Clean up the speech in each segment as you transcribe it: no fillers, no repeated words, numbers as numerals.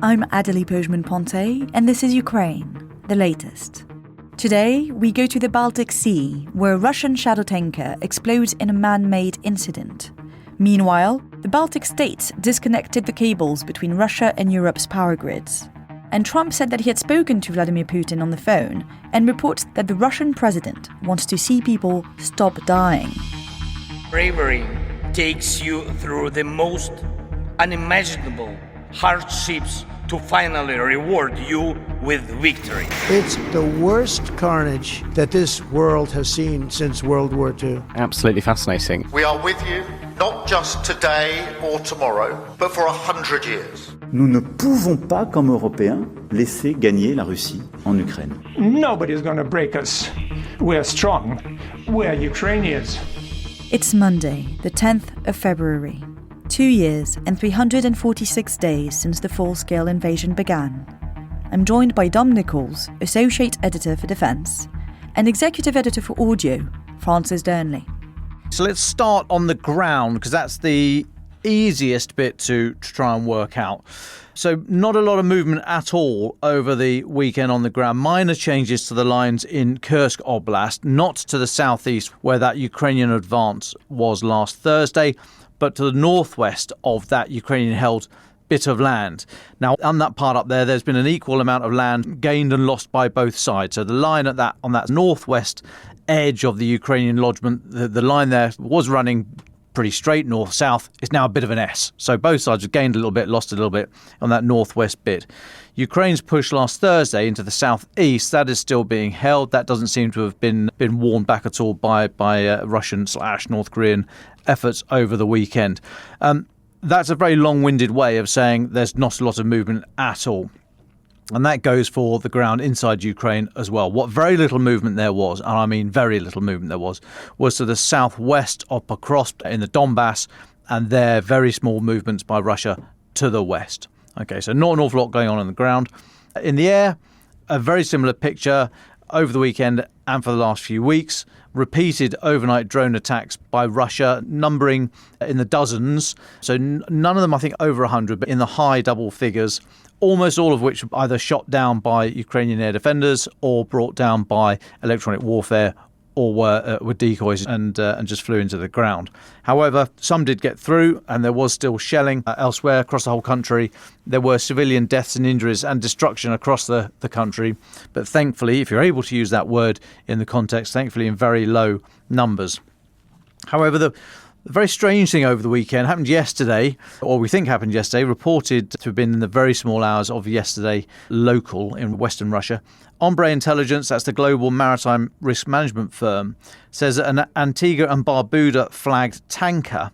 I'm Adélie Pojzman-Pontay, and this is Ukraine, the latest. Today, we go to the Baltic Sea, where a Russian shadow tanker explodes in a man-made incident. Meanwhile, the Baltic states disconnected the cables between Russia and Europe's power grids. And Trump said that he had spoken to Vladimir Putin on the phone and reports that the Russian president wants to see people stop dying. Bravery takes you through the most unimaginable hardships to finally reward you with victory. It's the worst carnage that this world has seen since World War II. Absolutely fascinating. We are with you, not just today or tomorrow, but for 100 years. Nous ne pouvons pas, comme Européens, laisser gagner la Russie en Ukraine. Nobody's going to break us. We're strong. We're Ukrainians. It's Monday, the 10th of February. 2 years and 346 days since the full-scale invasion began. I'm joined by Dom Nicholls, Associate Editor for Defence, and Executive Editor for Audio, Francis Dearnley. So let's start on the ground, because that's the easiest bit to try and work out. So not a lot of movement at all over the weekend on the ground. Minor changes to the lines in Kursk Oblast, not to the southeast where that Ukrainian advance was last Thursday, but to the northwest of that Ukrainian-held bit of land. Now, on that part up there, there's been an equal amount of land gained and lost by both sides. So the line on that northwest edge of the Ukrainian lodgement, the line there was running pretty straight north-south. It's now a bit of an S. So both sides have gained a little bit, lost a little bit on that northwest bit. Ukraine's push last Thursday into the southeast, that is still being held. That doesn't seem to have been worn back at all by Russian/North Korean efforts over the weekend. That's a very long-winded way of saying there's not a lot of movement at all. And that goes for the ground inside Ukraine as well. What very little movement there was, and I mean very little movement there was to the southwest of Pokrovsk in the Donbass, and there very small movements by Russia to the west. Okay, so not an awful lot going on the ground. In the air, a very similar picture over the weekend and for the last few weeks. Repeated overnight drone attacks by Russia, numbering in the dozens. So none of them, I think, over 100, but in the high double figures, almost all of which were either shot down by Ukrainian air defenders or brought down by electronic warfare or were decoys and just flew into the ground. However, some did get through, and there was still shelling elsewhere across the whole country. There were civilian deaths and injuries and destruction across the country. But thankfully, if you're able to use that word in the context, thankfully in very low numbers. However, the very strange thing over the weekend happened yesterday, or we think happened yesterday, reported to have been in the very small hours of yesterday local in Western Russia. Ombre Intelligence, that's the global maritime risk management firm, says that an Antigua and Barbuda flagged tanker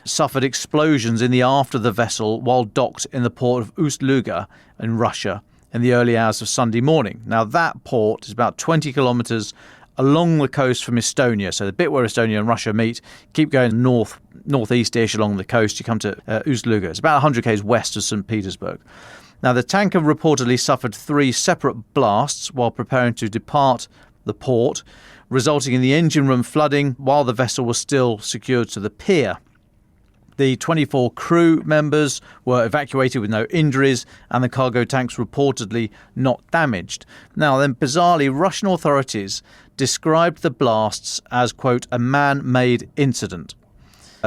suffered explosions in the aft of the vessel while docked in the port of Ust-Luga in Russia in the early hours of Sunday morning. Now that port is about 20 kilometres along the coast from Estonia. So the bit where Estonia and Russia meet, keep going northeast-ish along the coast, you come to Ust-Luga. It's about 100 km west of St. Petersburg. Now, the tanker reportedly suffered 3 separate blasts while preparing to depart the port, resulting in the engine room flooding while the vessel was still secured to the pier. The 24 crew members were evacuated with no injuries, and the cargo tanks reportedly not damaged. Now then, bizarrely, Russian authorities described the blasts as, quote, a man-made incident.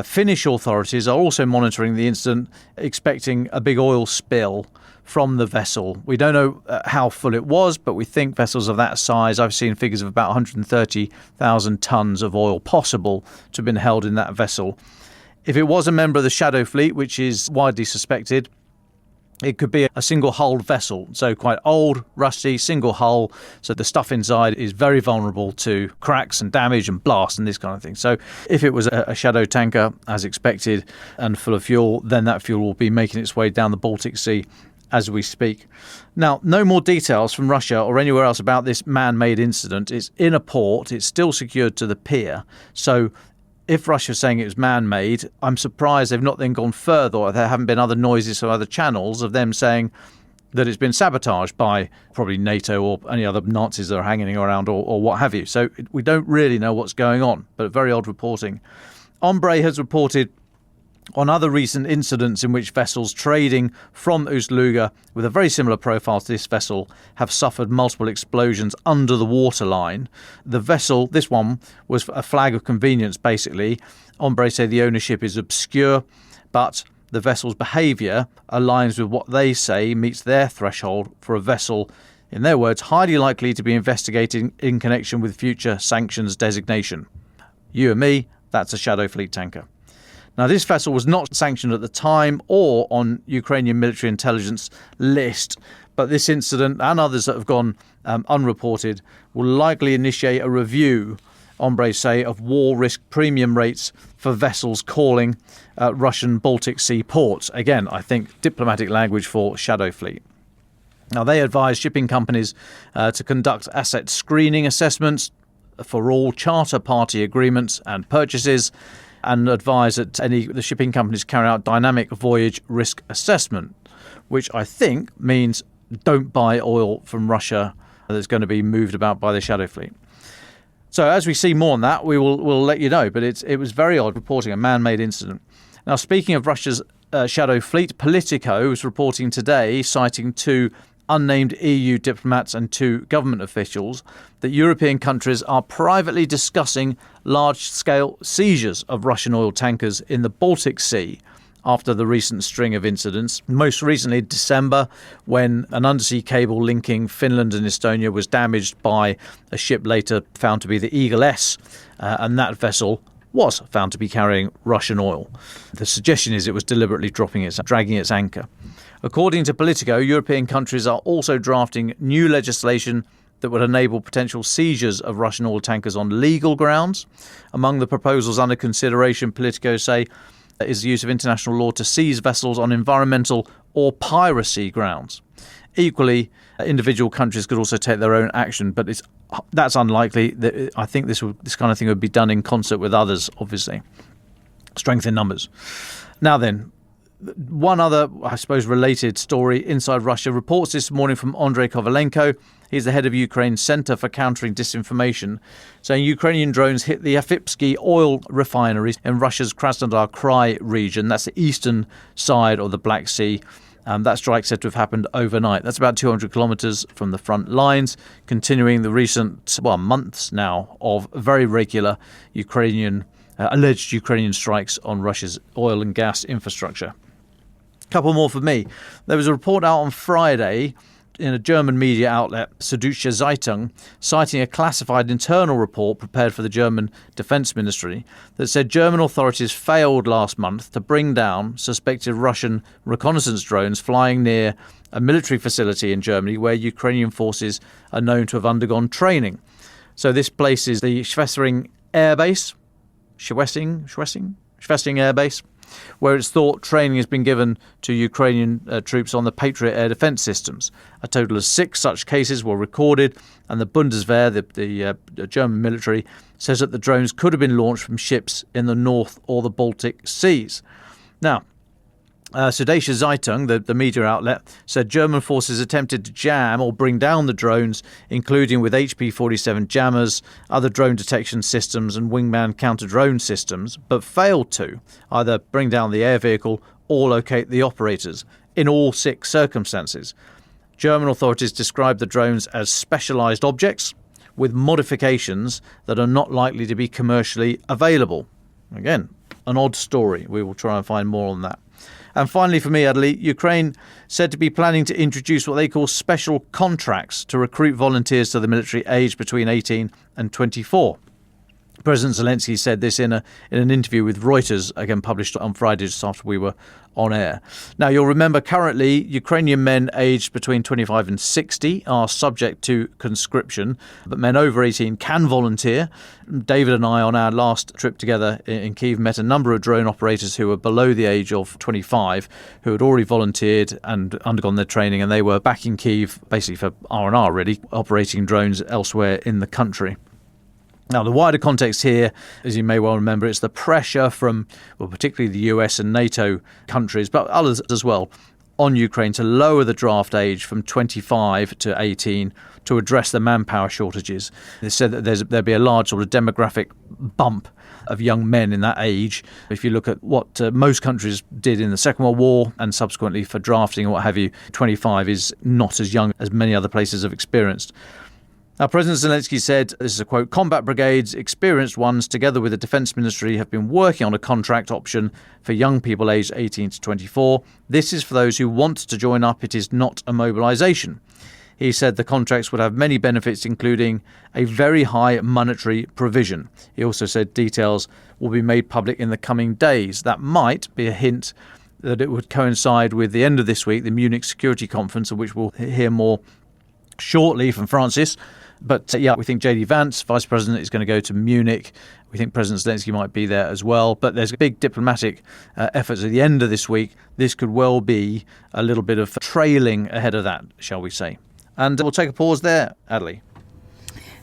Finnish authorities are also monitoring the incident, expecting a big oil spill from the vessel. We don't know how full it was, but we think vessels of that size, I've seen figures of about 130,000 tonnes of oil possible to have been held in that vessel. If it was a member of the Shadow Fleet, which is widely suspected, it could be a single-hulled vessel, so quite old, rusty, single hull, so the stuff inside is very vulnerable to cracks and damage and blast and this kind of thing. So if it was a shadow tanker, as expected, and full of fuel, then that fuel will be making its way down the Baltic Sea as we speak. Now, no more details from Russia or anywhere else about this man-made incident. It's in a port, it's still secured to the pier, so if Russia's saying it was man-made, I'm surprised they've not then gone further, or there haven't been other noises from other channels of them saying that it's been sabotaged by probably NATO or any other Nazis that are hanging around or what have you. So we don't really know what's going on, but very odd reporting. Ombre has reported on other recent incidents in which vessels trading from Ust-Luga with a very similar profile to this vessel have suffered multiple explosions under the waterline. The vessel, this one, was a flag of convenience, basically. Hombres say the ownership is obscure, but the vessel's behaviour aligns with what they say meets their threshold for a vessel, in their words, highly likely to be investigated in connection with future sanctions designation. You and me, that's a Shadow Fleet tanker. Now, this vessel was not sanctioned at the time or on Ukrainian military intelligence list, but this incident and others that have gone unreported will likely initiate a review, hombres say, of war risk premium rates for vessels calling Russian Baltic Sea ports. Again, I think diplomatic language for Shadow Fleet. Now, they advise shipping companies to conduct asset screening assessments for all charter party agreements and purchases, and advise that the shipping companies carry out dynamic voyage risk assessment, which I think means don't buy oil from Russia that's going to be moved about by the Shadow Fleet. So as we see more on that, we'll let you know. But it was very odd reporting a man-made incident. Now, speaking of Russia's Shadow Fleet, Politico is reporting today, citing two unnamed EU diplomats and two government officials, that European countries are privately discussing large-scale seizures of Russian oil tankers in the Baltic Sea after the recent string of incidents. Most recently in December, when an undersea cable linking Finland and Estonia was damaged by a ship later found to be the Eagle S, and that vessel was found to be carrying Russian oil. The suggestion is it was deliberately dragging its anchor. According to Politico, European countries are also drafting new legislation that would enable potential seizures of Russian oil tankers on legal grounds. Among the proposals under consideration, Politico say, is the use of international law to seize vessels on environmental or piracy grounds. Equally, individual countries could also take their own action, but that's unlikely. I think this kind of thing would be done in concert with others, obviously. Strength in numbers. Now then, one other, I suppose, related story inside Russia. Reports this morning from Andrei Kovalenko. He's the head of Ukraine's Centre for Countering Disinformation, saying Ukrainian drones hit the Afipsky oil refineries in Russia's Krasnodar Krai region. That's the eastern side of the Black Sea. That strike said to have happened overnight. That's about 200 kilometres from the front lines, continuing the recent, months now of very regular alleged Ukrainian strikes on Russia's oil and gas infrastructure. Couple more for me. There was a report out on Friday in a German media outlet, Süddeutsche Zeitung, citing a classified internal report prepared for the German Defence Ministry that said German authorities failed last month to bring down suspected Russian reconnaissance drones flying near a military facility in Germany where Ukrainian forces are known to have undergone training. So this place is the Schwesing Air Base, Schwesing Air Base, where it's thought training has been given to Ukrainian troops on the Patriot air defence systems. A total of 6 such cases were recorded, and the Bundeswehr, the German military, says that the drones could have been launched from ships in the North or the Baltic Seas. Now, Süddeutsche Zeitung, the media outlet, said German forces attempted to jam or bring down the drones, including with HP-47 jammers, other drone detection systems and wingman counter-drone systems, but failed to either bring down the air vehicle or locate the operators in all 6 circumstances. German authorities described the drones as specialised objects with modifications that are not likely to be commercially available. Again, an odd story. We will try and find more on that. And finally for me, Adélie, Ukraine said to be planning to introduce what they call special contracts to recruit volunteers to the military aged between 18 and 24. President Zelensky said this in an interview with Reuters, again published on Friday just after we were on air. Now, you'll remember currently Ukrainian men aged between 25 and 60 are subject to conscription, but men over 18 can volunteer. David and I, on our last trip together in Kyiv, met a number of drone operators who were below the age of 25 who had already volunteered and undergone their training, and they were back in Kyiv basically for R&R, really, operating drones elsewhere in the country. Now, the wider context here, as you may well remember, it's the pressure from, particularly the US and NATO countries, but others as well, on Ukraine to lower the draft age from 25 to 18 to address the manpower shortages. They said that there'd be a large sort of demographic bump of young men in that age. If you look at what most countries did in the Second World War and subsequently for drafting and what have you, 25 is not as young as many other places have experienced. Now, President Zelensky said, this is a quote, "Combat brigades, experienced ones, together with the Defence Ministry, have been working on a contract option for young people aged 18 to 24. This is for those who want to join up. It is not a mobilisation." He said the contracts would have many benefits, including a very high monetary provision. He also said details will be made public in the coming days. That might be a hint that it would coincide with the end of this week, the Munich Security Conference, of which we'll hear more shortly from Francis. But we think JD Vance, Vice President, is going to go to Munich. We think President Zelensky might be there as well. But there's big diplomatic efforts at the end of this week. This could well be a little bit of trailing ahead of that, shall we say. And we'll take a pause there, Adélie.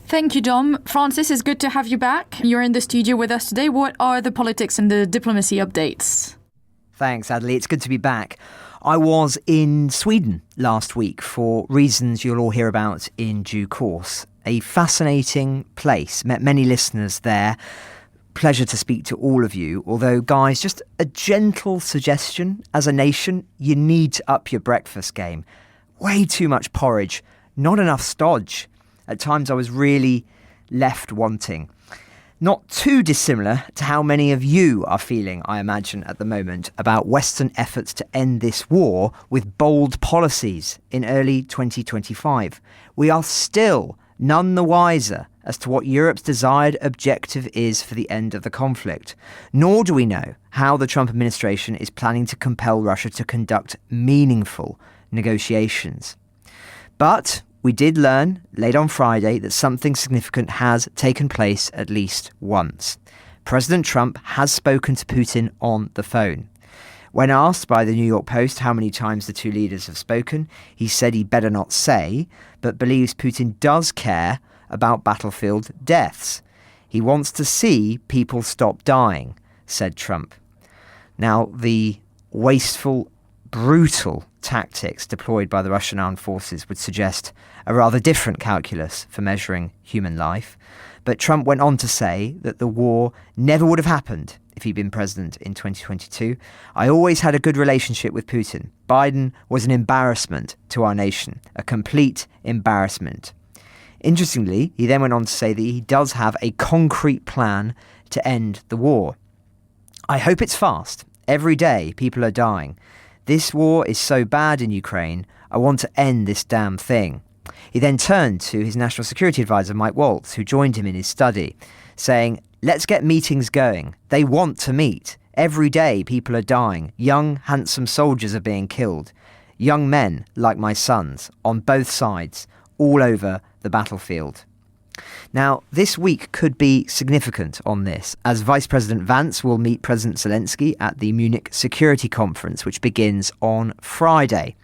Thank you, Dom. Francis, it's good to have you back. You're in the studio with us today. What are the politics and the diplomacy updates? Thanks, Adélie. It's good to be back. I was in Sweden last week for reasons you'll all hear about in due course. A fascinating place. Met many listeners there. Pleasure to speak to all of you. Although, guys, just a gentle suggestion. As a nation, you need to up your breakfast game. Way too much porridge, not enough stodge. At times I was really left wanting. Not too dissimilar to how many of you are feeling, I imagine, at the moment about Western efforts to end this war with bold policies in early 2025. We are still none the wiser as to what Europe's desired objective is for the end of the conflict. Nor do we know how the Trump administration is planning to compel Russia to conduct meaningful negotiations. But we did learn late on Friday that something significant has taken place at least once. President Trump has spoken to Putin on the phone. When asked by the New York Post how many times the two leaders have spoken, he said he better not say, but believes Putin does care about battlefield deaths. He wants to see people stop dying, said Trump. Now, the wasteful, brutal tactics deployed by the Russian armed forces would suggest a rather different calculus for measuring human life. But Trump went on to say that the war never would have happened if he'd been president in 2022. "I always had a good relationship with Putin. Biden was an embarrassment to our nation, a complete embarrassment." Interestingly, he then went on to say that he does have a concrete plan to end the war. "I hope it's fast. Every day people are dying. This war is so bad in Ukraine, I want to end this damn thing." He then turned to his national security advisor, Mike Waltz, who joined him in his study, saying, "Let's get meetings going. They want to meet. Every day people are dying. Young, handsome soldiers are being killed. Young men, like my sons, on both sides, all over the battlefield." Now, this week could be significant on this, as Vice President Vance will meet President Zelensky at the Munich Security Conference, which begins on Friday.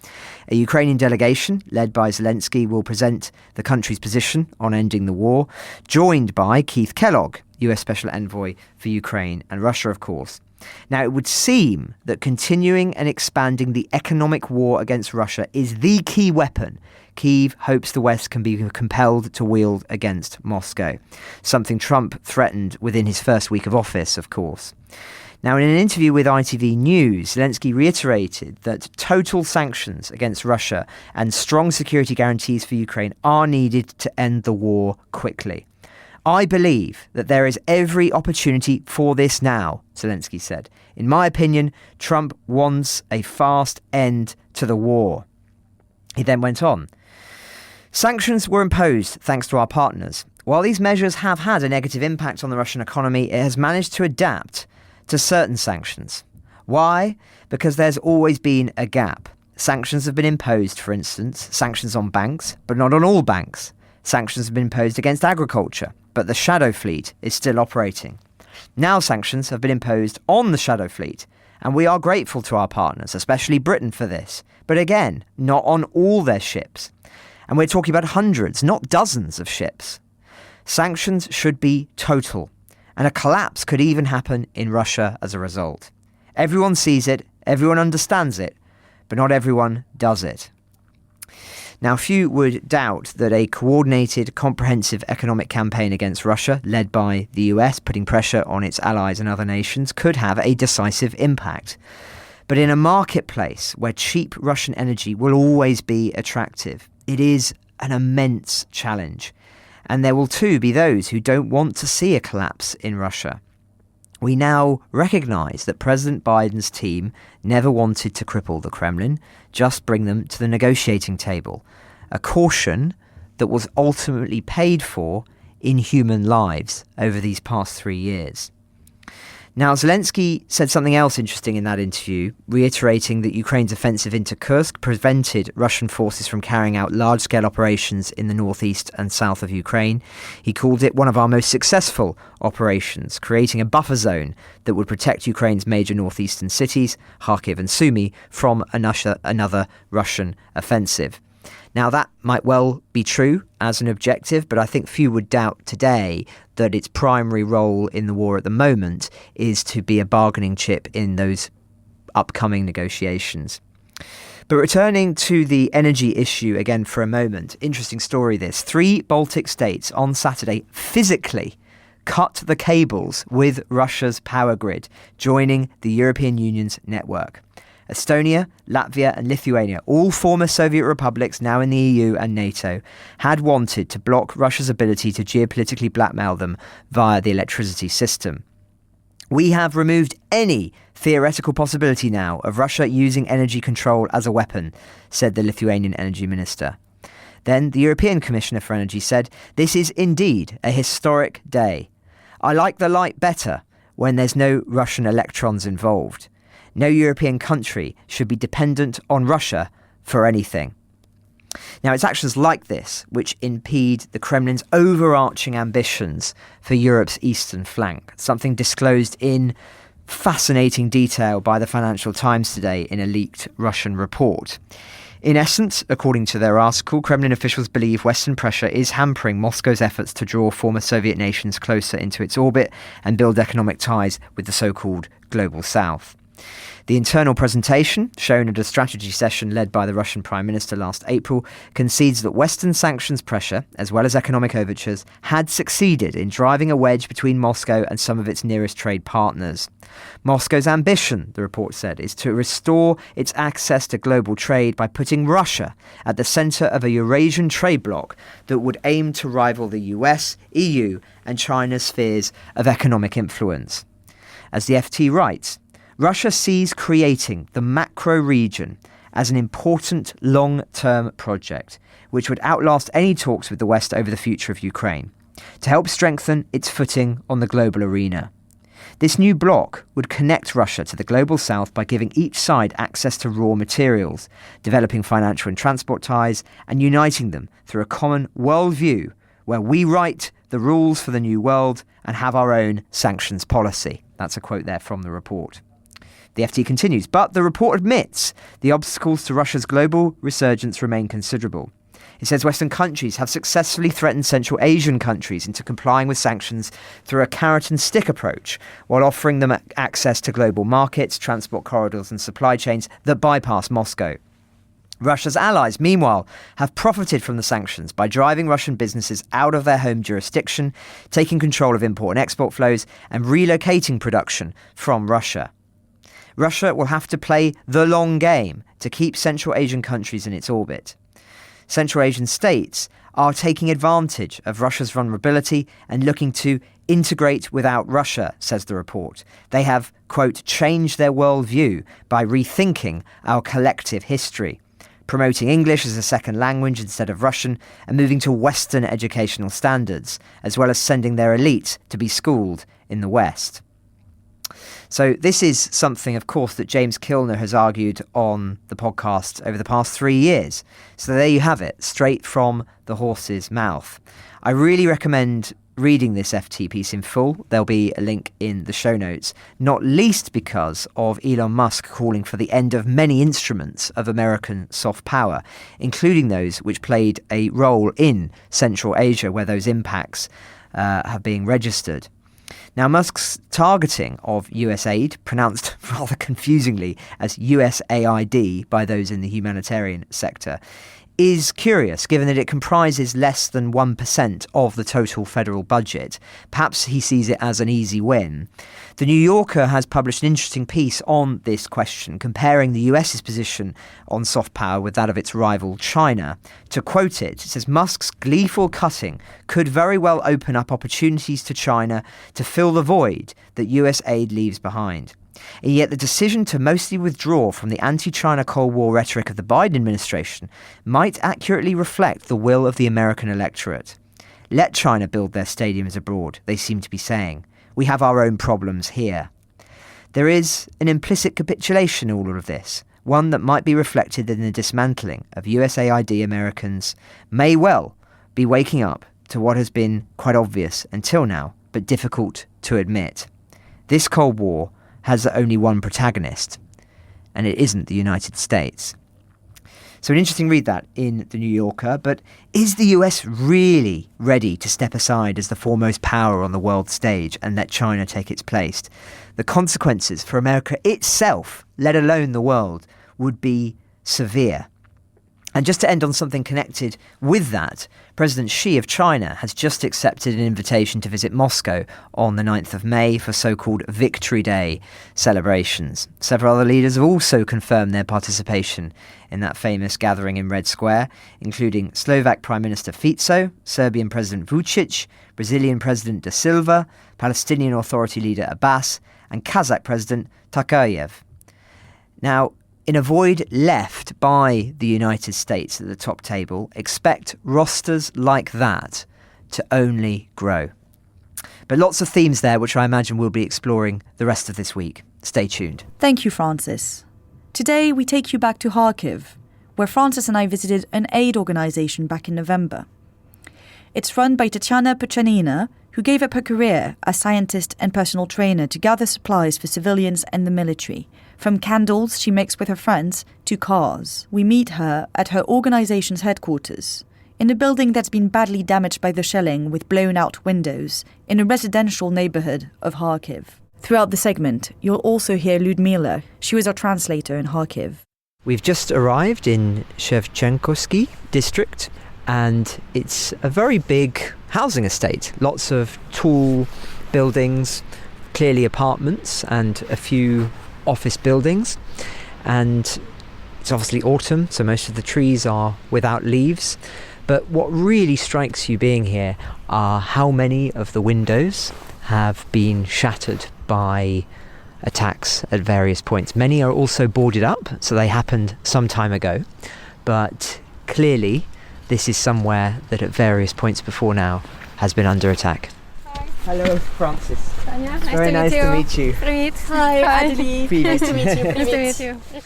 A Ukrainian delegation, led by Zelensky, will present the country's position on ending the war, joined by Keith Kellogg, US Special Envoy for Ukraine and Russia, of course. Now, it would seem that continuing and expanding the economic war against Russia is the key weapon Kyiv hopes the West can be compelled to wield against Moscow, something Trump threatened within his first week of office, of course. Now, in an interview with ITV News, Zelensky reiterated that total sanctions against Russia and strong security guarantees for Ukraine are needed to end the war quickly. "I believe that there is every opportunity for this now," Zelensky said. "In my opinion, Trump wants a fast end to the war." He then went on. "Sanctions were imposed thanks to our partners. While these measures have had a negative impact on the Russian economy, it has managed to adapt to certain sanctions. Why? Because there's always been a gap. Sanctions have been imposed, for instance, sanctions on banks, but not on all banks. Sanctions have been imposed against agriculture, but the shadow fleet is still operating. Now sanctions have been imposed on the shadow fleet, and we are grateful to our partners, especially Britain, for this. But again, not on all their ships. And we're talking about hundreds, not dozens of ships. Sanctions should be total, and a collapse could even happen in Russia as a result. Everyone sees it, everyone understands it, but not everyone does it. Now, few would doubt that a coordinated, comprehensive economic campaign against Russia, led by the US, putting pressure on its allies and other nations, could have a decisive impact. But in a marketplace where cheap Russian energy will always be attractive, it is an immense challenge. And there will too be those who don't want to see a collapse in Russia. We now recognise that President Biden's team never wanted to cripple the Kremlin, just bring them to the negotiating table. A caution that was ultimately paid for in human lives over these past 3 years. Now, Zelensky said something else interesting in that interview, reiterating that Ukraine's offensive into Kursk prevented Russian forces from carrying out large-scale operations in the northeast and south of Ukraine. He called it one of our most successful operations, creating a buffer zone that would protect Ukraine's major northeastern cities, Kharkiv and Sumy, from another Russian offensive. Now, that might well be true as an objective, but I think few would doubt today that its primary role in the war at the moment is to be a bargaining chip in those upcoming negotiations. But returning to the energy issue again for a moment, interesting story this. 3 Baltic states on Saturday physically cut the cables with Russia's power grid, joining the European Union's network. Estonia, Latvia and Lithuania, all former Soviet republics now in the EU and NATO, had wanted to block Russia's ability to geopolitically blackmail them via the electricity system. We have removed any theoretical possibility now of Russia using energy control as a weapon, said the Lithuanian energy minister. Then the European Commissioner for Energy said, "This is indeed a historic day. I like the light better when there's no Russian electrons involved. No European country should be dependent on Russia for anything." Now, it's actions like this which impede the Kremlin's overarching ambitions for Europe's eastern flank, something disclosed in fascinating detail by the Financial Times today in a leaked Russian report. In essence, according to their article, Kremlin officials believe Western pressure is hampering Moscow's efforts to draw former Soviet nations closer into its orbit and build economic ties with the so-called Global South. The internal presentation, shown at a strategy session led by the Russian Prime Minister last April, concedes that Western sanctions pressure, as well as economic overtures, had succeeded in driving a wedge between Moscow and some of its nearest trade partners. Moscow's ambition, the report said, is to restore its access to global trade by putting Russia at the centre of a Eurasian trade bloc that would aim to rival the US, EU and China's spheres of economic influence. As the FT writes, Russia sees creating the macro region as an important long-term project, which would outlast any talks with the West over the future of Ukraine, to help strengthen its footing on the global arena. This new bloc would connect Russia to the global south by giving each side access to raw materials, developing financial and transport ties, and uniting them through a common worldview where we write the rules for the new world and have our own sanctions policy. That's a quote there from the report. The FT continues, but the report admits the obstacles to Russia's global resurgence remain considerable. It says Western countries have successfully threatened Central Asian countries into complying with sanctions through a carrot and stick approach, while offering them access to global markets, transport corridors and supply chains that bypass Moscow. Russia's allies, meanwhile, have profited from the sanctions by driving Russian businesses out of their home jurisdiction, taking control of import and export flows, and relocating production from Russia. Russia will have to play the long game to keep Central Asian countries in its orbit. Central Asian states are taking advantage of Russia's vulnerability and looking to integrate without Russia, says the report. They have, quote, changed their worldview by rethinking our collective history, promoting English as a second language instead of Russian, and moving to Western educational standards, as well as sending their elites to be schooled in the West. So this is something, of course, that James Kilner has argued on the podcast over the past 3 years. So there you have it, straight from the horse's mouth. I really recommend reading this FT piece in full. There'll be a link in the show notes, not least because of Elon Musk calling for the end of many instruments of American soft power, including those which played a role in Central Asia, where those impacts have been registered. Now, Musk's targeting of US aid, pronounced rather confusingly as USAID by those in the humanitarian sector, is curious given that it comprises less than 1% of the total federal budget. Perhaps he sees it as an easy win. The New Yorker has published an interesting piece on this question, comparing the US's position on soft power with that of its rival China. To quote it says, Musk's gleeful cutting could very well open up opportunities to China to fill the void that US aid leaves behind. And yet the decision to mostly withdraw from the anti-China Cold War rhetoric of the Biden administration might accurately reflect the will of the American electorate. Let China build their stadiums abroad, they seem to be saying. We have our own problems here. There is an implicit capitulation in all of this, one that might be reflected in the dismantling of USAID. Americans may well be waking up to what has been quite obvious until now, but difficult to admit. This Cold War has only one protagonist, and it isn't the United States. So an interesting read that in The New Yorker, but is the US really ready to step aside as the foremost power on the world stage and let China take its place? The consequences for America itself, let alone the world, would be severe. And just to end on something connected with that, President Xi of China has just accepted an invitation to visit Moscow on the 9th of May for so-called Victory Day celebrations. Several other leaders have also confirmed their participation in that famous gathering in Red Square, including Slovak Prime Minister Fico, Serbian President Vučić, Brazilian President Da Silva, Palestinian Authority leader Abbas, and Kazakh President Tokayev. Now, in a void left by the United States at the top table, expect rosters like that to only grow. But lots of themes there, which I imagine we'll be exploring the rest of this week. Stay tuned. Thank you, Francis. Today we take you back to Kharkiv, where Francis and I visited an aid organisation back in November. It's run by Tatiana Podchernina, who gave up her career as scientist and personal trainer to gather supplies for civilians and the military, from candles she makes with her friends to cars. We meet her at her organisation's headquarters, in a building that's been badly damaged by the shelling with blown-out windows, in a residential neighbourhood of Kharkiv. Throughout the segment, you'll also hear Ludmila. She was our translator in Kharkiv. We've just arrived in Shevchenkovsky district, and it's a very big housing estate. Lots of tall buildings, clearly apartments, and a few office buildings. And it's obviously autumn, so most of the trees are without leaves. But what really strikes you being here are how many of the windows have been shattered by attacks at various points. Many are also boarded up, so they happened some time ago. But clearly, this is somewhere that at various points before now has been under attack. Hi. Hello, Francis. Tanya, Very nice to meet you. Привет. Hi, Adélie. Nice to meet you. Nice to meet you.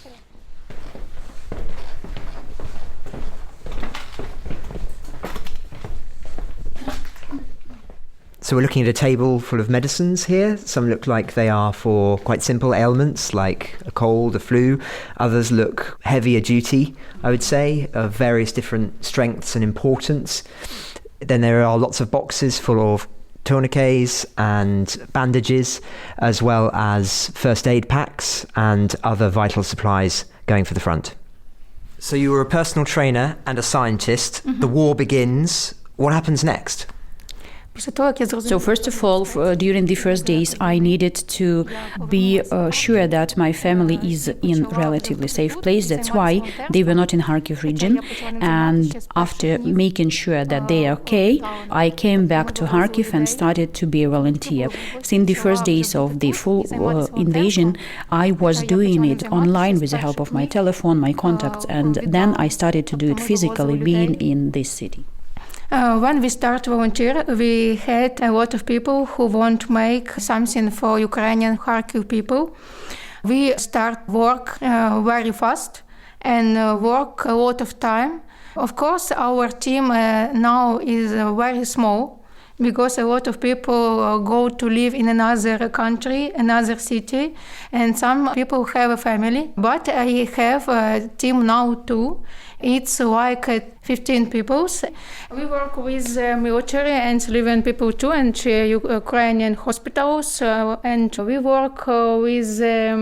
So we're looking at a table full of medicines here. Some look like they are for quite simple ailments like a cold, a flu. Others look heavier duty, I would say, of various different strengths and importance. Then there are lots of boxes full of tourniquets and bandages, as well as first aid packs and other vital supplies going for the front. So you were a personal trainer and a scientist. The war begins. What happens next? So first of all, during the first days, I needed to be sure that my family is in relatively safe place. That's why they were not in Kharkiv region. And after making sure that they are okay, I came back to Kharkiv and started to be a volunteer. Since the first days of the full invasion, I was doing it online with the help of my telephone, my contacts, and then I started to do it physically, being in this city. When we start volunteer, we had a lot of people who want to make something for Ukrainian Kharkiv people. We start work very fast and work a lot of time. Of course, our team now is very small. because a lot of people go to live in another country, another city, and some people have a family. But I have a team now too. It's like 15 people. We work with military and civilian people too, and Ukrainian hospitals, and we work with a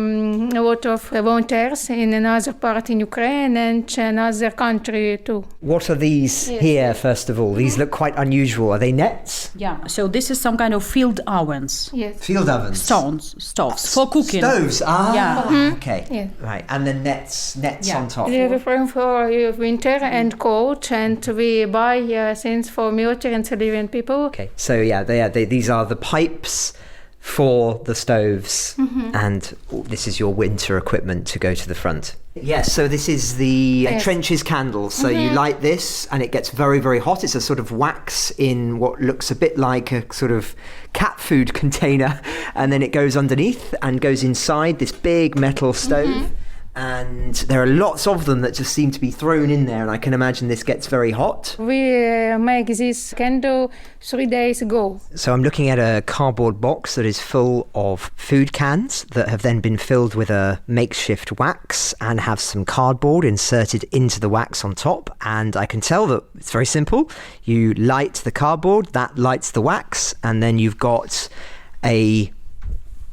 lot of volunteers in another part in Ukraine and another country too. What are these here, first of all? These look quite unusual. Are they nets? Yeah, so this is some kind of field ovens. Yes. Field ovens? Stoves for cooking. Stoves? Yeah. Okay. Yeah. Right, and then nets on top. We have room for winter and cold, and we buy things for military and civilian people. Okay, so these are the pipes for the stoves, and this is your winter equipment to go to the front. Yes, so this is the trenches candle. So you light this and it gets very, very hot. It's a sort of wax in what looks a bit like a sort of cat food container, and then it goes underneath and goes inside this big metal stove. And there are lots of them that just seem to be thrown in there, and I can imagine this gets very hot. We make this candle 3 days ago. So I'm looking at a cardboard box that is full of food cans that have then been filled with a makeshift wax and have some cardboard inserted into the wax on top. And I can tell that it's very simple. You light the cardboard, that lights the wax, and then you've got a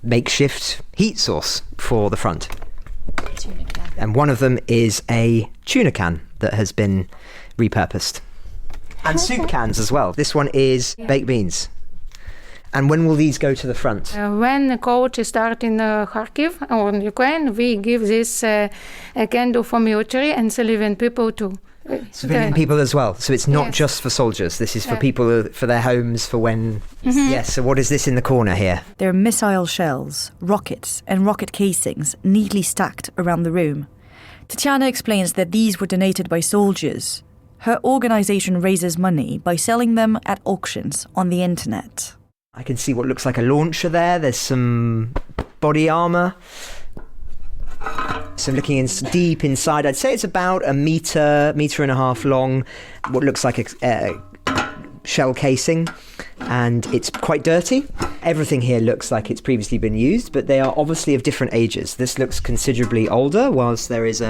makeshift heat source for the front. And one of them is a tuna can that has been repurposed. And soup cans as well. This one is baked beans. And when will these go to the front? When the cold starts in Kharkiv or in Ukraine, we give this a candle for military and civilian people too. Civilian people as well. So it's not just for soldiers. This is for people, for their homes, for when... Yes, so what is this in the corner here? There are missile shells, rockets, and rocket casings neatly stacked around the room. Tatiana explains that these were donated by soldiers. Her organisation raises money by selling them at auctions on the internet. I can see what looks like a launcher there. There's some body armour. So I'm looking deep inside. I'd say it's about a metre and a half long, what looks like a shell casing, and it's quite dirty. Everything here looks like it's previously been used, but they are obviously of different ages. This looks considerably older, whilst there is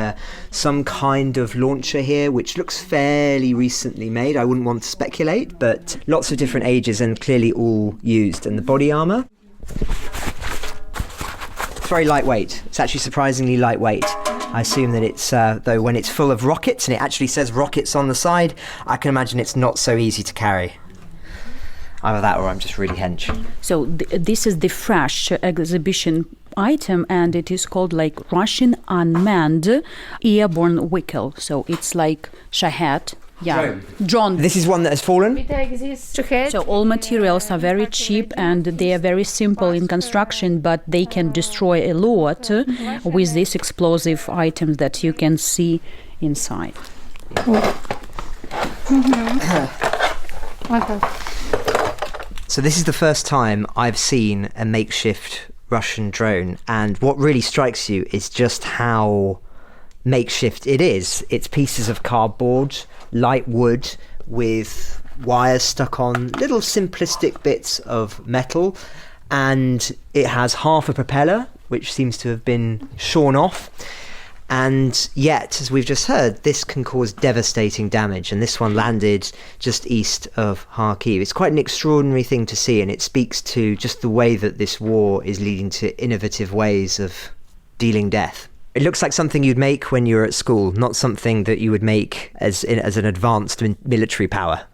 some kind of launcher here which looks fairly recently made. I wouldn't want to speculate, but lots of different ages and clearly all used. And the body armour? It's very lightweight. It's actually surprisingly lightweight. I assume that it's, though, when it's full of rockets, and it actually says rockets on the side, I can imagine it's not so easy to carry. Either that or I'm just really hench. So this is the fresh exhibition item, and it is called like Russian unmanned airborne vehicle. So it's like Shahed. Yeah, drone. This is one that has fallen? We take this Shahed. So all materials are very cheap and they are very simple in construction, but they can destroy a lot with these explosive items that you can see inside. So this is the first time I've seen a makeshift Russian drone, and what really strikes you is just how makeshift it is. It's pieces of cardboard, light wood with wires stuck on, little simplistic bits of metal, and it has half a propeller which seems to have been shorn off, and yet, as we've just heard, this can cause devastating damage, and this one landed just east of Kharkiv. It's quite an extraordinary thing to see, and it speaks to just the way that this war is leading to innovative ways of dealing death. It looks like something you'd make when you're at school, not something that you would make as an advanced military power.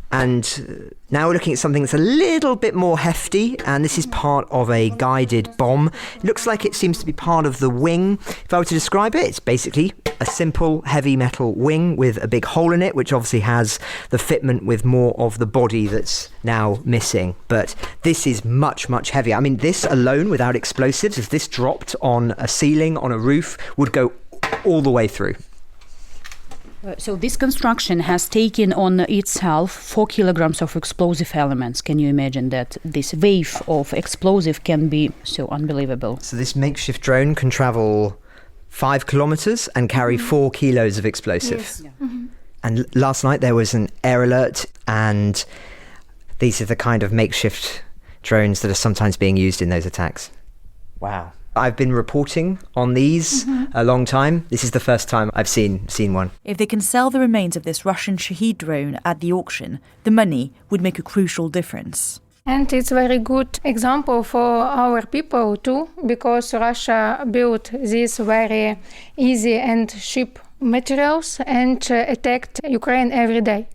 And now we're looking at something that's a little bit more hefty, and this is part of a guided bomb. It looks like it seems to be part of the wing. If I were to describe it, it's basically a simple heavy metal wing with a big hole in it, which obviously has the fitment with more of the body that's now missing. But this is much, much heavier. I mean, this alone, without explosives, if this dropped on a ceiling, on a roof, would go all the way through. So this construction has taken on itself 4 kilograms of explosive elements. Can you imagine that this wave of explosive can be so unbelievable? So this makeshift drone can travel 5 kilometers and carry 4 kilos of explosive. Yes. Yeah. And last night there was an air alert, and These are the kind of makeshift drones that are sometimes being used in those attacks. Wow. I've been reporting on these a long time. This is the first time I've seen one. If they can sell the remains of this Russian Shahed drone at the auction, the money would make a crucial difference. And it's a very good example for our people too, because Russia built these very easy and cheap materials and attacked Ukraine every day.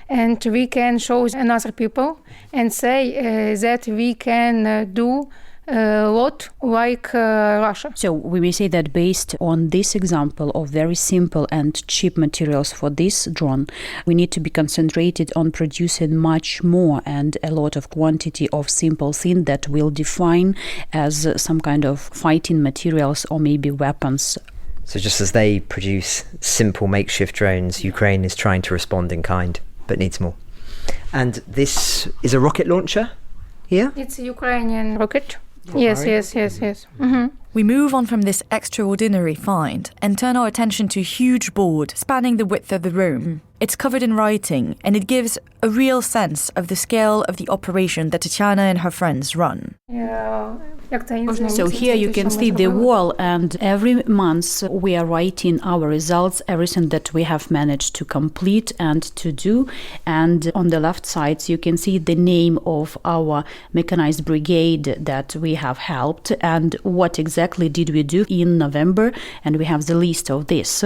And we can show another people and say that we can do a lot like Russia. So we may say that based on this example of very simple and cheap materials for this drone, we need to be concentrated on producing much more and a lot of quantity of simple things that will define as some kind of fighting materials or maybe weapons. So just as they produce simple makeshift drones, Ukraine is trying to respond in kind, but needs more. And this is a rocket launcher here? It's a Ukrainian rocket. Yes. Mm-hmm. We move on from this extraordinary find and turn our attention to a huge board spanning the width of the room. It's covered in writing, and it gives a real sense of the scale of the operation that Tatiana and her friends run. So here you can see the wall, and every month we are writing our results, everything that we have managed to complete and to do. And on the left side you can see the name of our mechanized brigade that we have helped and what exactly did we do in November, and we have the list of this.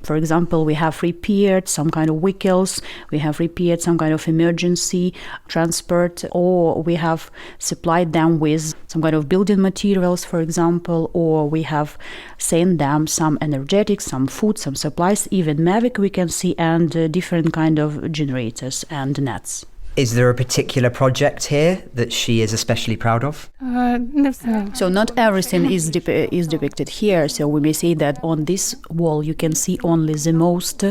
For example, we have repaired some kind of vehicles, we have repaired some kind of emergency transport, or we have supplied them with some kind of building materials, for example, or we have sent them some energetics, some food, some supplies, even Mavic we can see, and different kind of generators and nets. Is there a particular project here that she is especially proud of? So not everything is depicted here. So we may say that on this wall you can see only the most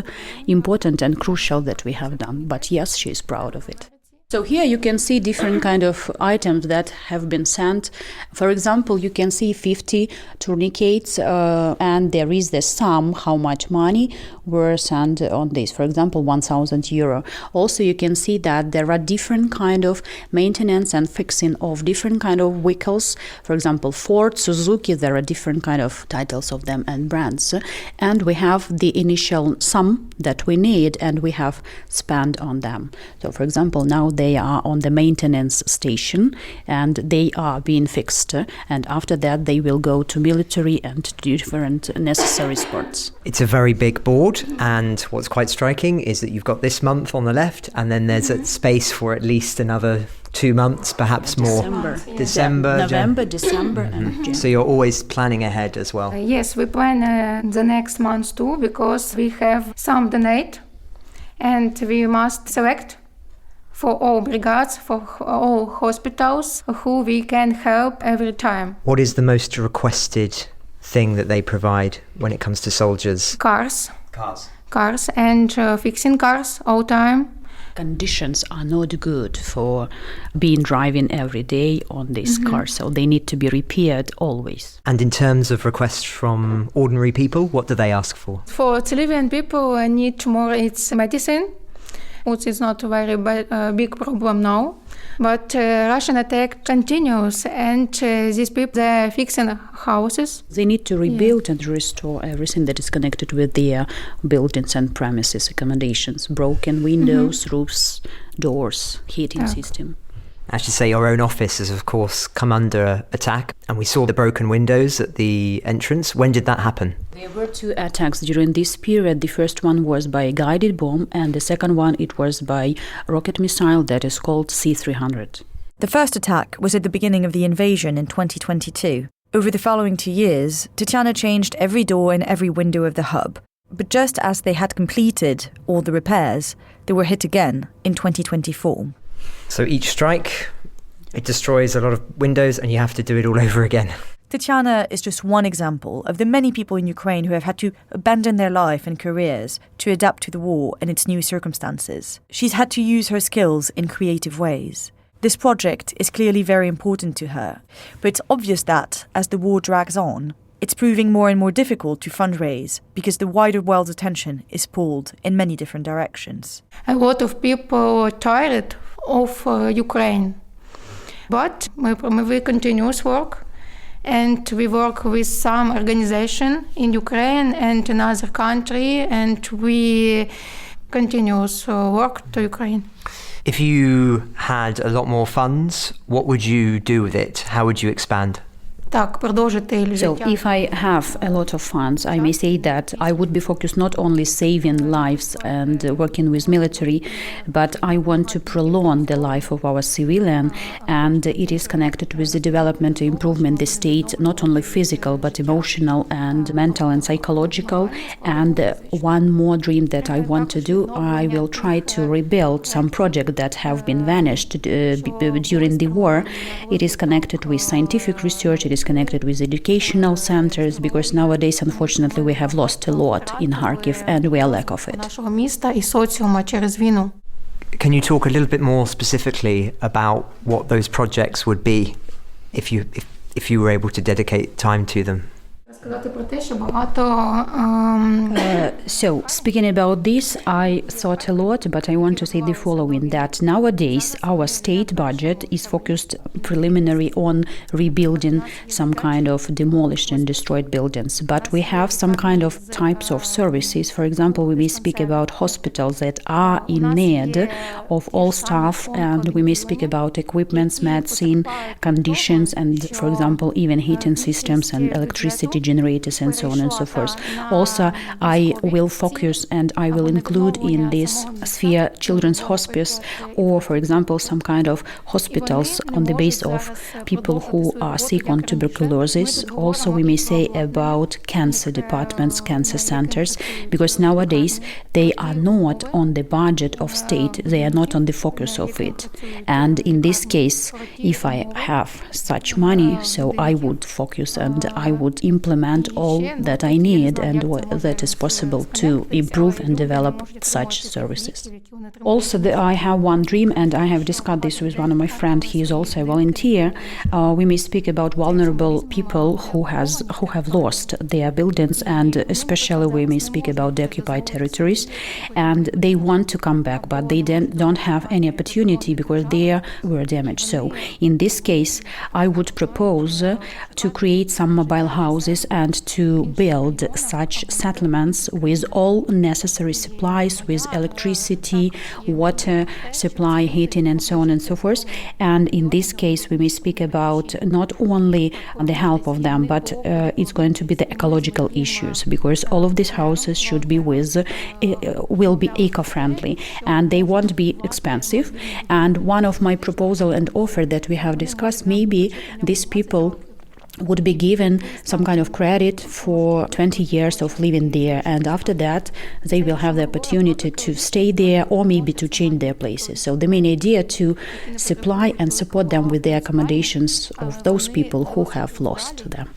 important and crucial that we have done. But yes, she is proud of it. So here you can see different kind of items that have been sent. For example, you can see 50 tourniquets and there is the sum how much money were sent on this. For example, 1,000 euro. Also, you can see that there are different kind of maintenance and fixing of different kind of vehicles. For example, Ford, Suzuki, there are different kind of titles of them and brands. And we have the initial sum that we need and we have spent on them. So, for example, now they are on the maintenance station and they are being fixed, and after that they will go to military and different necessary sports. It's a very big board, and what's quite striking is that you've got this month on the left and then there's a space for at least another 2 months, perhaps more. December, November, December and June. So you're always planning ahead as well. Yes, we plan the next month too, because we have some donate and we must select for all brigades, for all hospitals who we can help every time. What is the most requested thing that they provide when it comes to soldiers? Cars and fixing cars all time. Conditions are not good for being driving every day on this car, so they need to be repaired always. And in terms of requests from ordinary people, what do they ask for? For civilian people, need more. It's medicine, which is not a very big problem now. But Russian attack continues, and these people, they're fixing houses. They need to rebuild and restore everything that is connected with their buildings and premises, accommodations, broken windows, roofs, doors, heating system. I should say your own office has, of course, come under attack, and we saw the broken windows at the entrance. When did that happen? There were 2 attacks during this period. The first one was by a guided bomb, and the second one it was by a rocket missile that is called C-300. The first attack was at the beginning of the invasion in 2022. Over the following 2 years, Tatiana changed every door and every window of the hub. But just as they had completed all the repairs, they were hit again in 2024. So each strike, it destroys a lot of windows and you have to do it all over again. Tatiana is just one example of the many people in Ukraine who have had to abandon their life and careers to adapt to the war and its new circumstances. She's had to use her skills in creative ways. This project is clearly very important to her, but it's obvious that, as the war drags on, it's proving more and more difficult to fundraise because the wider world's attention is pulled in many different directions. A lot of people are tired of Ukraine, but we continue work, and we work with some organization in Ukraine and in other country, and we continue work to Ukraine. If you had a lot more funds, what would you do with it? How would you expand? So if I have a lot of funds, I may say that I would be focused not only saving lives and working with military, but I want to prolong the life of our civilian, and it is connected with the development, improvement, the state, not only physical, but emotional and mental and psychological. And one more dream that I want to do, I will try to rebuild some projects that have been vanished during the war. It is connected with scientific research, it is connected with educational centers, because nowadays, unfortunately, we have lost a lot in Kharkiv and we are lack of it. Can you talk a little bit more specifically about what those projects would be if you were able to dedicate time to them? So, speaking about this, I thought a lot, but I want to say the following, that nowadays our state budget is focused preliminary on rebuilding some kind of demolished and destroyed buildings. But we have some kind of types of services. For example, we may speak about hospitals that are in need of all staff, and we may speak about equipments, medicine, conditions, and, for example, even heating systems and electricity generators and so on and so forth. Also, I will focus and I will include in this sphere children's hospice, or, for example, some kind of hospitals on the base of people who are sick on tuberculosis. Also, we may say about cancer departments, cancer centers, because nowadays they are not on the budget of state, they are not on the focus of it. And in this case, if I have such money, so I would focus and I would implement all that I need and that is possible to improve and develop such services. Also, I have one dream, and I have discussed this with one of my friends. He is also a volunteer. We may speak about vulnerable people who have lost their buildings, and especially we may speak about the occupied territories, and they want to come back, but they don't have any opportunity because they were damaged. So in this case, I would propose to create some mobile houses and to build such settlements with all necessary supplies, with electricity, water supply, heating, and so on and so forth. And in this case, we may speak about not only the help of them, but it's going to be the ecological issues, because all of these houses should be will be eco-friendly, and they won't be expensive. And one of my proposal and offer that we have discussed, maybe these people would be given some kind of credit for 20 years of living there, and after that they will have the opportunity to stay there or maybe to change their places. So the main idea to supply and support them with the accommodations of those people who have lost them.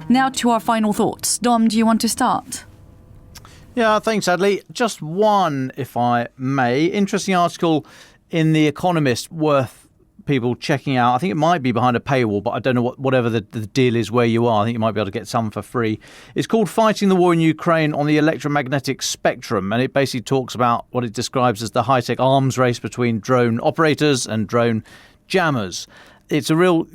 Now to our final thoughts. Dom, do you want to start? Yeah, thanks, Adélie. Just one, if I may. Interesting article in The Economist worth people checking out. I think it might be behind a paywall, but I don't know whatever the deal is where you are. I think you might be able to get some for free. It's called Fighting the War in Ukraine on the Electromagnetic Spectrum, and it basically talks about what it describes as the high-tech arms race between drone operators and drone jammers. It's a real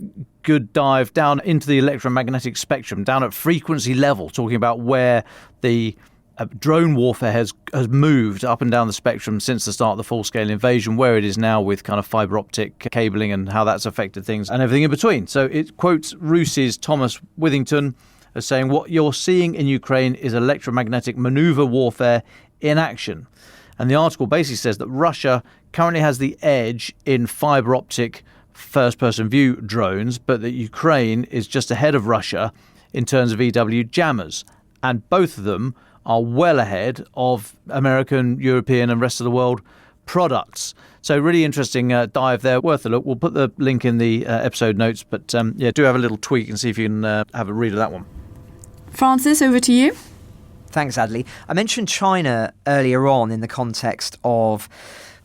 good dive down into the electromagnetic spectrum, down at frequency level, talking about where the drone warfare has moved up and down the spectrum since the start of the full-scale invasion, where it is now with kind of fibre optic cabling and how that's affected things and everything in between. So it quotes RUSI's Thomas Withington as saying, what you're seeing in Ukraine is electromagnetic manoeuvre warfare in action. And the article basically says that Russia currently has the edge in fibre optic first-person view drones, but that Ukraine is just ahead of Russia in terms of EW jammers. And both of them are well ahead of American, European and rest of the world products. So really interesting dive there, worth a look. We'll put the link in the episode notes, but do have a little tweak and see if you can have a read of that one. Francis, over to you. Thanks, Adélie. I mentioned China earlier on in the context of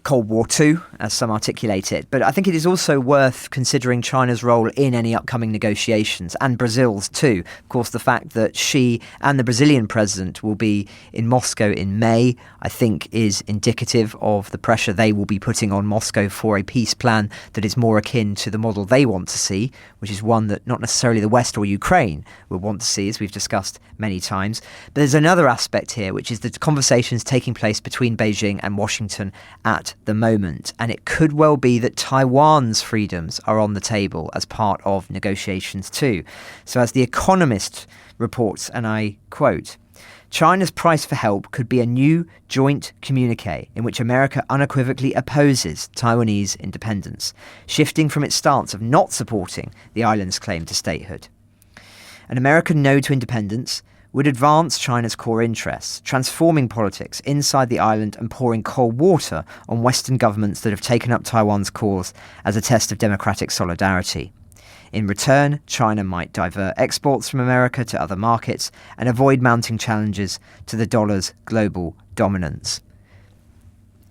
Cold War II, as some articulate it, but I think it is also worth considering China's role in any upcoming negotiations, and Brazil's too. Of course, the fact that Xi and the Brazilian president will be in Moscow in May, I think, is indicative of the pressure they will be putting on Moscow for a peace plan that is more akin to the model they want to see, which is one that not necessarily the West or Ukraine would want to see, as we've discussed many times. But there's another aspect here, which is the conversations taking place between Beijing and Washington at the moment, and it could well be that Taiwan's freedoms are on the table as part of negotiations too. So as The Economist reports, and I quote, China's price for help could be a new joint communique in which America unequivocally opposes Taiwanese independence, shifting from its stance of not supporting the island's claim to statehood. An American no to independence would advance China's core interests, transforming politics inside the island and pouring cold water on Western governments that have taken up Taiwan's cause as a test of democratic solidarity. In return, China might divert exports from America to other markets and avoid mounting challenges to the dollar's global dominance.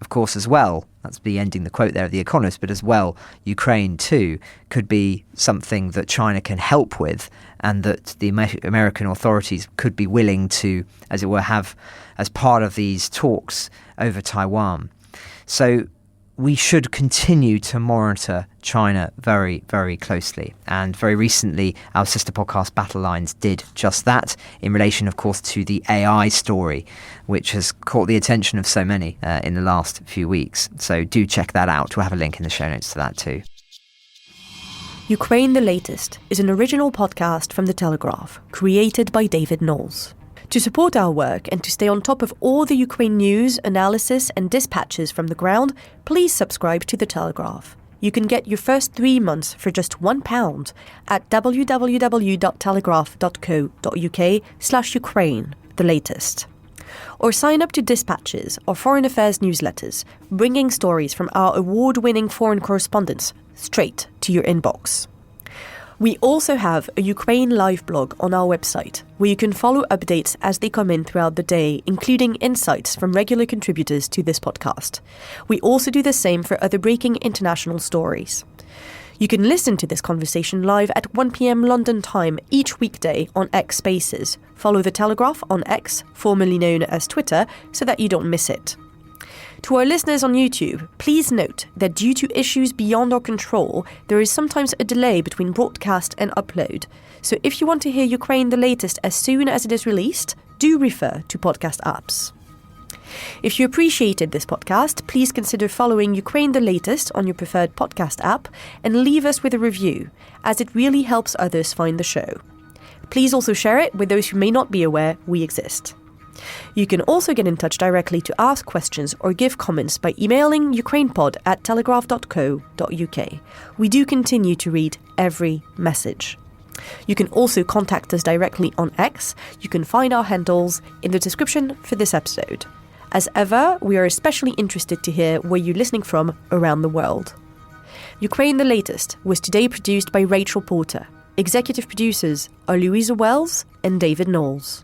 Of course, as well, that's the ending the quote there of The Economist, but as well, Ukraine too could be something that China can help with, and that the American authorities could be willing to, as it were, have as part of these talks over Taiwan. So we should continue to monitor China very, very closely. And very recently, our sister podcast Battle Lines did just that in relation, of course, to the AI story, which has caught the attention of so many in the last few weeks. So do check that out. We'll have a link in the show notes to that too. Ukraine the Latest is an original podcast from The Telegraph, created by David Nicholls. To support our work and to stay on top of all the Ukraine news, analysis and dispatches from the ground, please subscribe to The Telegraph. You can get your first 3 months for just £1 at www.telegraph.co.uk/Ukraine, the latest. Or sign up to Dispatches, or Foreign Affairs newsletters, bringing stories from our award-winning foreign correspondents straight to your inbox. We also have a Ukraine live blog on our website, where you can follow updates as they come in throughout the day, including insights from regular contributors to this podcast. We also do the same for other breaking international stories. You can listen to this conversation live at 1 p.m. London time each weekday on X Spaces. Follow The Telegraph on X, formerly known as Twitter, so that you don't miss it. To our listeners on YouTube, please note that due to issues beyond our control, there is sometimes a delay between broadcast and upload. So if you want to hear Ukraine the Latest as soon as it is released, do refer to podcast apps. If you appreciated this podcast, please consider following Ukraine the Latest on your preferred podcast app and leave us with a review, as it really helps others find the show. Please also share it with those who may not be aware we exist. You can also get in touch directly to ask questions or give comments by emailing ukrainepod@telegraph.co.uk. We do continue to read every message. You can also contact us directly on X. You can find our handles in the description for this episode. As ever, we are especially interested to hear where you're listening from around the world. Ukraine the Latest was today produced by Rachel Porter. Executive producers are Louisa Wells and David Nicholls.